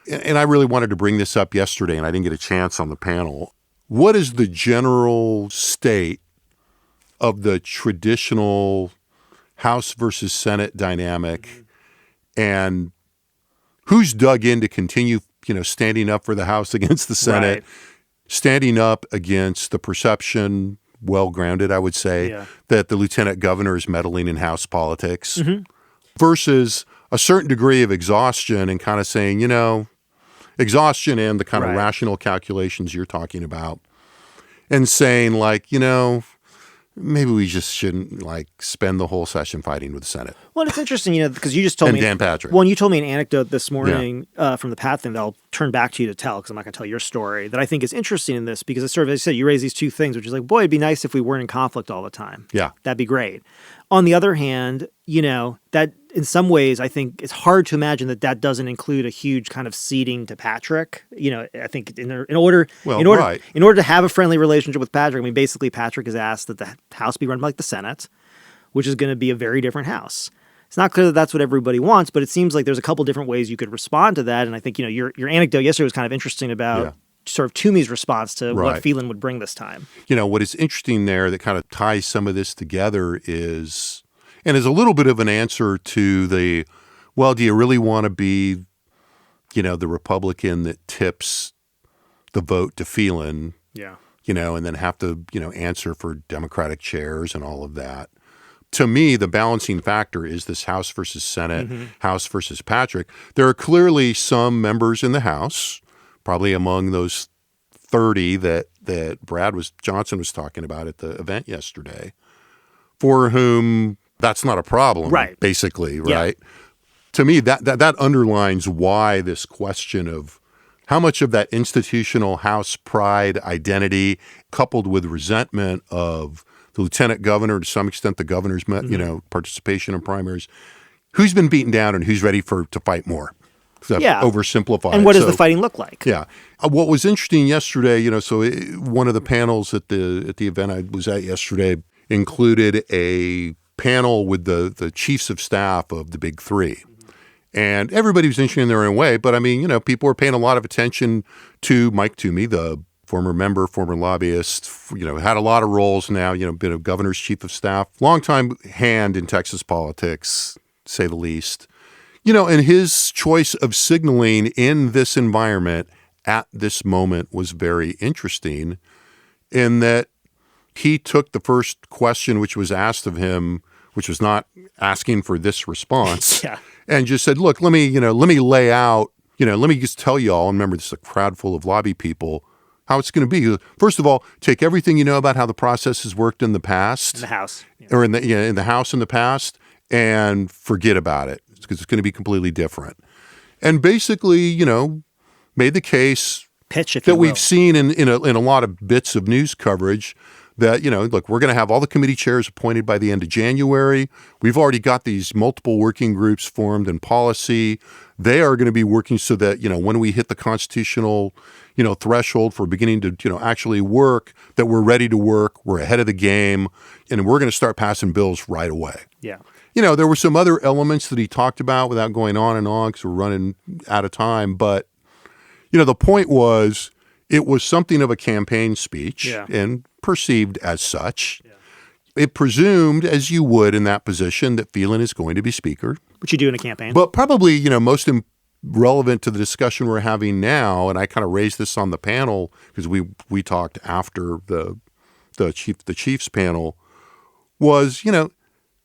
and I really wanted to bring this up yesterday and I didn't get a chance on the panel. What is the general state of the traditional House versus Senate dynamic, and who's dug in to continue, standing up for the House against the Senate, standing up against the perception, well-grounded, I would say, that the lieutenant governor is meddling in House politics, versus a certain degree of exhaustion and kind of saying, exhaustion and the kind of rational calculations you're talking about, and saying maybe we just shouldn't spend the whole session fighting with the Senate. Well, it's interesting, because you just told me Dan Patrick. Well, and you told me an anecdote this morning from the Pat thing that I'll turn back to you to tell, because I'm not going to tell your story, that I think is interesting in this, because it's sort of, as you said, you raise these two things, which is boy, it'd be nice if we weren't in conflict all the time. Yeah. That'd be great. On the other hand, that in some ways, I think it's hard to imagine that doesn't include a huge kind of ceding to Patrick. I think in order to have a friendly relationship with Patrick, basically Patrick has asked that the House be run like the Senate, which is going to be a very different House. It's not clear that that's what everybody wants, but it seems like there's a couple different ways you could respond to that. And I think, your anecdote yesterday was kind of interesting about sort of Toomey's response to what Phelan would bring this time. What is interesting there that kind of ties some of this together is a little bit of an answer to do you really want to be, the Republican that tips the vote to Phelan, and then have to, answer for Democratic chairs and all of that. To me, the balancing factor is this House versus Senate, House versus Patrick. There are clearly some members in the House, probably among those 30 that Johnson was talking about at the event yesterday, for whom that's not a problem, basically, right? To me, that underlines why this question of how much of that institutional House pride identity, coupled with resentment of the lieutenant governor, to some extent the governor's participation in primaries, who's been beaten down and who's ready to fight more. Oversimplified. And what does the fighting look like? Yeah. What was interesting yesterday, so one of the panels at the event I was at yesterday included a panel with the chiefs of staff of the big three. And everybody was interested in their own way. But people were paying a lot of attention to Mike Toomey, the former member, former lobbyist, had a lot of roles now, been a governor's chief of staff, longtime hand in Texas politics, say the least. And his choice of signaling in this environment at this moment was very interesting in that he took the first question which was asked of him, which was not asking for this response, and just said, look, let me lay out, let me just tell you all, and remember this is a crowd full of lobby people, how it's going to be. First of all, take everything you know about how the process has worked in the past. In the House. Or in the House in the past, and forget about it, because it's going to be completely different. And basically, made the case that we've seen in a lot of bits of news coverage that, look, we're going to have all the committee chairs appointed by the end of January. We've already got these multiple working groups formed in policy. They are going to be working so that, when we hit the constitutional, threshold for beginning to, actually work, that we're ready to work, we're ahead of the game, and we're going to start passing bills right away. Yeah. There were some other elements that he talked about without going on and on because we're running out of time. But, the point was, It was something of a campaign speech Yeah. and perceived as such. Yeah. It presumed, as you would in that position, that Phelan is going to be Speaker. Which you do in a campaign. But probably, most relevant to the discussion we're having now, and I kind of raised this on the panel because we talked after the Chiefs panel, was,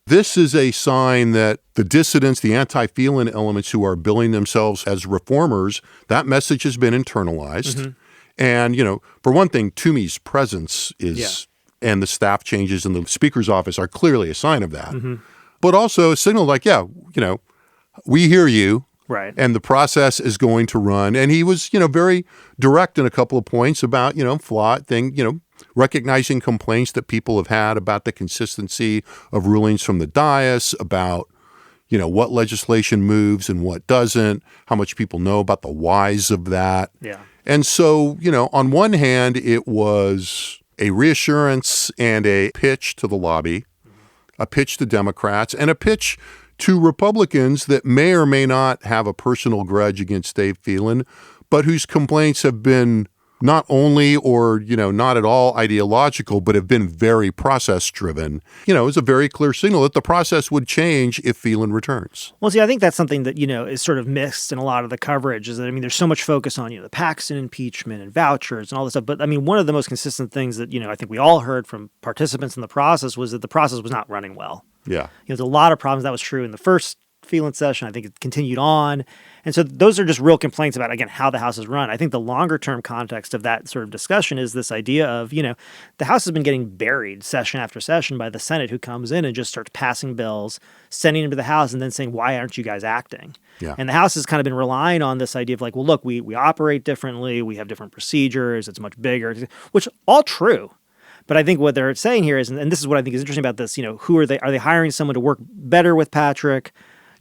this is a sign that the dissidents, the anti-Phelan elements who are billing themselves as reformers, that message has been internalized. Mm-hmm. And, for one thing, Toomey's presence is, and the staff changes in the Speaker's office are clearly a sign of that. Mm-hmm. But also a signal like, we hear you. Right. And the process is going to run. And he was, very direct in a couple of points about, recognizing complaints that people have had about the consistency of rulings from the dais, about, what legislation moves and what doesn't, how much people know about the whys of that. Yeah. And so, on one hand, it was a reassurance and a pitch to the lobby, a pitch to Democrats, and a pitch to Republicans that may or may not have a personal grudge against Dade Phelan, but whose complaints have been not only or, not at all ideological, but have been very process-driven. It was a very clear signal that the process would change if Phelan returns. Well, see, I think that's something that, is sort of mixed in a lot of the coverage is that, there's so much focus on, the Paxton impeachment and vouchers and all this stuff. But, one of the most consistent things that, I think we all heard from participants in the process was that the process was not running well. Yeah. There's a lot of problems. That was true in the first Phelan session. I think it continued on. And so those are just real complaints about, again, how the House is run. I think the longer term context of that sort of discussion is this idea of, the House has been getting buried session after session by the Senate, who comes in and just starts passing bills, sending them to the House, and then saying, why aren't you guys acting? Yeah. And the House has kind of been relying on this idea of like, well, look, we operate differently. We have different procedures. It's much bigger, which all true. But I think what they're saying here is, and this is what I think is interesting about this, who are they? Are they hiring someone to work better with Patrick,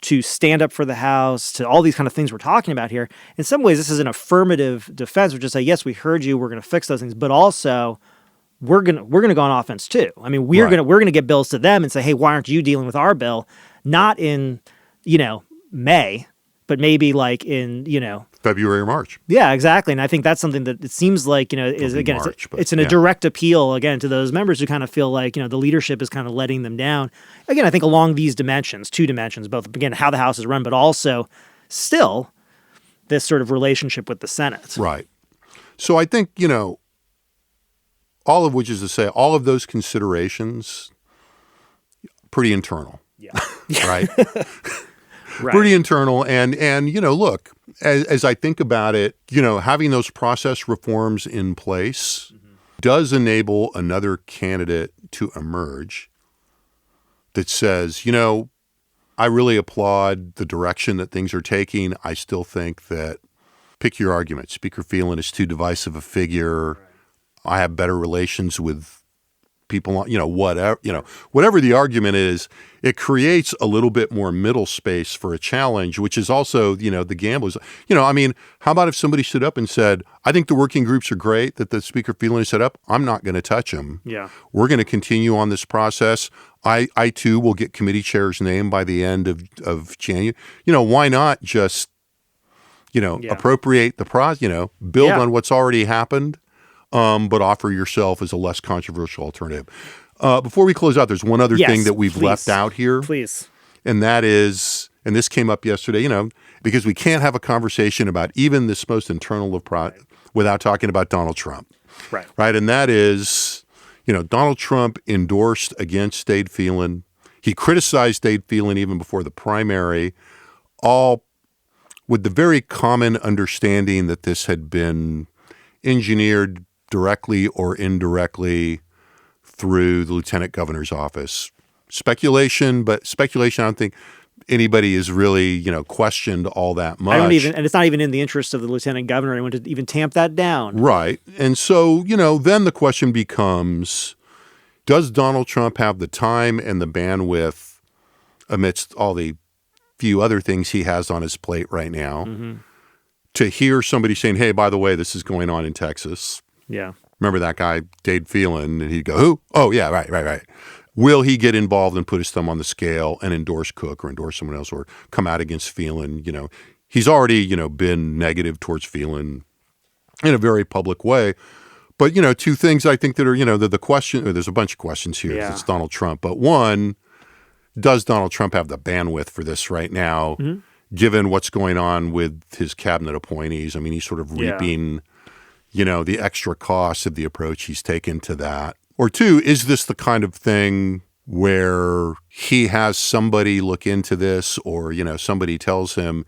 to stand up for the House, to all these kind of things we're talking about here? In some ways, this is an affirmative defense, which is say, yes, we heard you, we're going to fix those things, but also we're going to go on offense too. We're going to get bills to them and say, hey, why aren't you dealing with our bill? Not in, May, but maybe like in, February or March. Yeah, exactly. And I think that's something that it seems like, is again, March, it's a direct appeal again to those members who kind of feel like, the leadership is kind of letting them down. Again, I think along these dimensions, two dimensions, both again, how the House is run, but also still this sort of relationship with the Senate. Right. So I think, all of which is to say, all of those considerations, pretty internal. Yeah. Right? Right. Pretty internal. And look, as I think about it, having those process reforms in place does enable another candidate to emerge that says, I really applaud the direction that things are taking. I still think that, pick your argument, Speaker Phelan is too divisive a figure. Right. I have better relations with people, whatever the argument is, it creates a little bit more middle space for a challenge, which is also, the gamble is, how about if somebody stood up and said, I think the working groups are great that the Speaker Phelan has set up. I'm not going to touch them. Yeah. We're going to continue on this process. I too will get committee chairs named by the end of January. Why not just, appropriate the process, build on what's already happened, but offer yourself as a less controversial alternative. Before we close out, there's one other thing that we've left out here. Please. And that is, and this came up yesterday, because we can't have a conversation about even this most internal of without talking about Donald Trump. Right. Right. And that is, Donald Trump endorsed against Dade Phelan. He criticized Dade Phelan even before the primary, all with the very common understanding that this had been engineered directly or indirectly through the lieutenant governor's office. Speculation, but speculation, I don't think anybody has really, questioned all that much. And it's not even in the interest of the lieutenant governor anyone to even tamp that down. Right. And so, then the question becomes, does Donald Trump have the time and the bandwidth amidst all the few other things he has on his plate right now to hear somebody saying, hey, by the way, this is going on in Texas? Yeah. Remember that guy, Dade Phelan? And he'd go, who? Oh, yeah, right. Will he get involved and put his thumb on the scale and endorse Cook or endorse someone else or come out against Phelan? He's already, been negative towards Phelan in a very public way. But, two things I think that are, the question, there's a bunch of questions here. Yeah. It's Donald Trump. But one, does Donald Trump have the bandwidth for this right now, given what's going on with his cabinet appointees? I mean, he's sort of reaping, the extra costs of the approach he's taken to that. Or two, is this the kind of thing where he has somebody look into this, or, somebody tells him,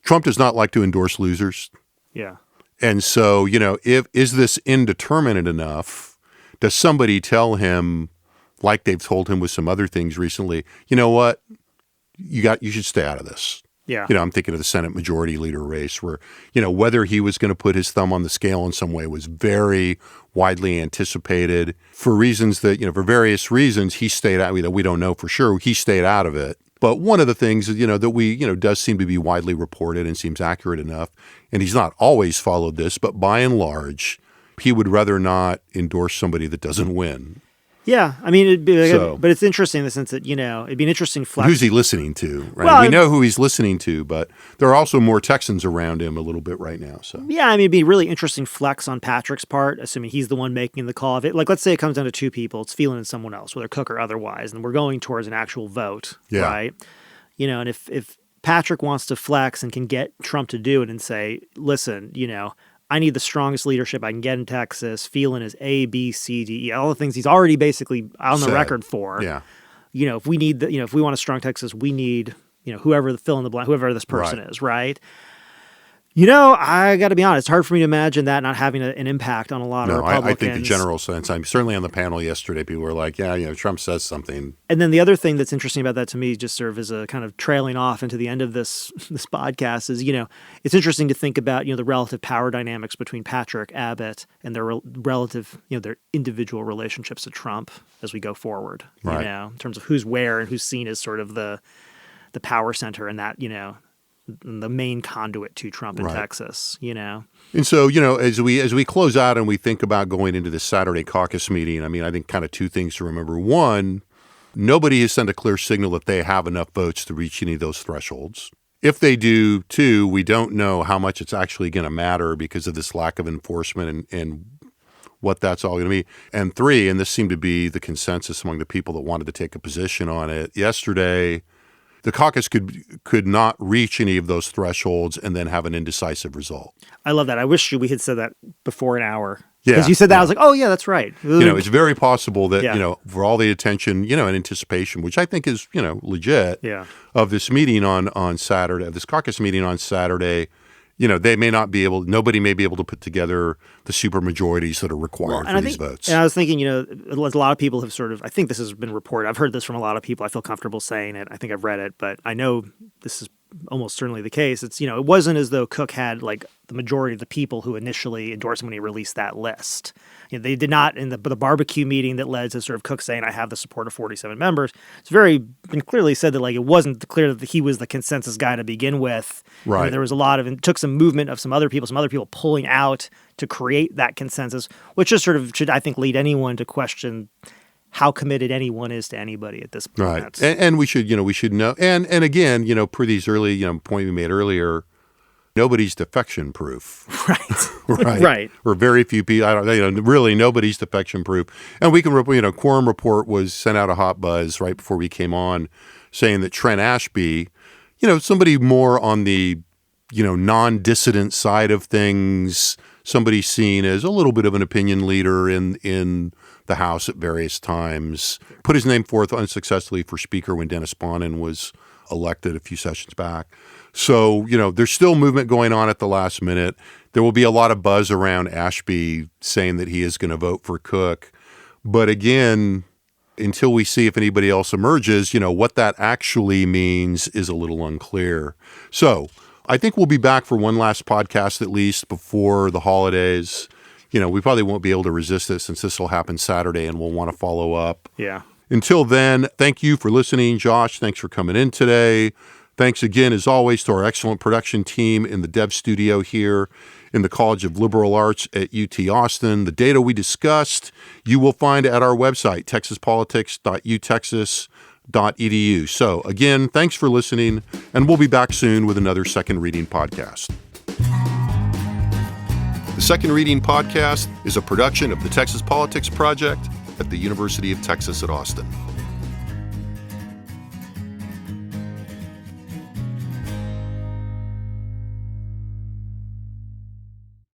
Trump does not like to endorse losers. Yeah. And so, is this indeterminate enough? Does somebody tell him, like they've told him with some other things recently, you know what, you should stay out of this. Yeah. I'm thinking of the Senate Majority Leader race where, whether he was going to put his thumb on the scale in some way was very widely anticipated for reasons that, for various reasons, he stayed out. We don't know for sure. He stayed out of it. But one of the things, that we, does seem to be widely reported and seems accurate enough, and he's not always followed this, but by and large, he would rather not endorse somebody that doesn't win. Yeah, I mean, but it's interesting in the sense that, it'd be an interesting flex. Who's he listening to? Right? Well, we know who he's listening to, but there are also more Texans around him a little bit right now. So yeah, I mean, it'd be a really interesting flex on Patrick's part, assuming he's the one making the call of it. Like, let's say it comes down to two people, it's Phelan and someone else, whether Cook or otherwise, and we're going towards an actual vote, right? And if Patrick wants to flex and can get Trump to do it and say, listen, I need the strongest leadership I can get in Texas. Phelan is A, B, C, D, E, all the things he's already basically on the record for. Yeah. If we need if we want a strong Texas, we need, whoever the fill in the blank, whoever this person is, right? I got to be honest, it's hard for me to imagine that not having an impact on a lot of Republicans. I think the general sense, I'm certainly on the panel yesterday, people were like, Trump says something. And then the other thing that's interesting about that to me, just sort of as a kind of trailing off into the end of this podcast is, it's interesting to think about, the relative power dynamics between Patrick, Abbott, and their relative, their individual relationships to Trump as we go forward, in terms of who's where and who's seen as sort of the power center and that, the main conduit to Trump in Texas, And so, as we close out and we think about going into this Saturday caucus meeting, I mean, I think kind of two things to remember. One, nobody has sent a clear signal that they have enough votes to reach any of those thresholds. If they do, two, we don't know how much it's actually going to matter because of this lack of enforcement and what that's all going to be. And three, and this seemed to be the consensus among the people that wanted to take a position on it yesterday, the caucus could not reach any of those thresholds and then have an indecisive result. I love that. I wish we had said that before an hour. Yeah. Because you said that, I was like, oh, yeah, that's right. It's very possible that, for all the attention, and anticipation, which I think is, legit, of this meeting on Saturday, of this caucus meeting on Saturday, nobody may be able to put together the super majorities that are required for these votes. And I was thinking, a lot of people have I think this has been reported. I've heard this from a lot of people. I feel comfortable saying it. I think I've read it, but I know this is almost certainly the case. It's, it wasn't as though Cook had like the majority of the people who initially endorsed him when he released that list. They did not in the barbecue meeting that led to sort of Cook saying, I have the support of 47 members. It's been clearly said that like it wasn't clear that he was the consensus guy to begin with. Right. There was it took some movement of some other people pulling out to create that consensus, which just sort of should, I think, lead anyone to question how committed anyone is to anybody at this point. Right. And we should know. And again, per these early, point we made earlier, nobody's defection proof. Right. Right. Or very few people, really nobody's defection proof. And we can, Quorum Report was sent out a hot buzz right before we came on saying that Trent Ashby, somebody more on the, non-dissident side of things, somebody seen as a little bit of an opinion leader in the House at various times, put his name forth unsuccessfully for Speaker when Dennis Bonnen was elected a few sessions back. So, there's still movement going on at the last minute. There will be a lot of buzz around Ashby saying that he is going to vote for Cook. But again, until we see if anybody else emerges, what that actually means is a little unclear. So I think we'll be back for one last podcast at least before the holidays. We probably won't be able to resist it since this will happen Saturday and we'll want to follow up. Yeah. Until then, thank you for listening, Josh. Thanks for coming in today. Thanks again, as always, to our excellent production team in the Dev Studio here in the College of Liberal Arts at UT Austin. The data we discussed, you will find at our website, texaspolitics.utexas.edu. So again, thanks for listening, and we'll be back soon with another Second Reading podcast. The Second Reading Podcast is a production of the Texas Politics Project at the University of Texas at Austin.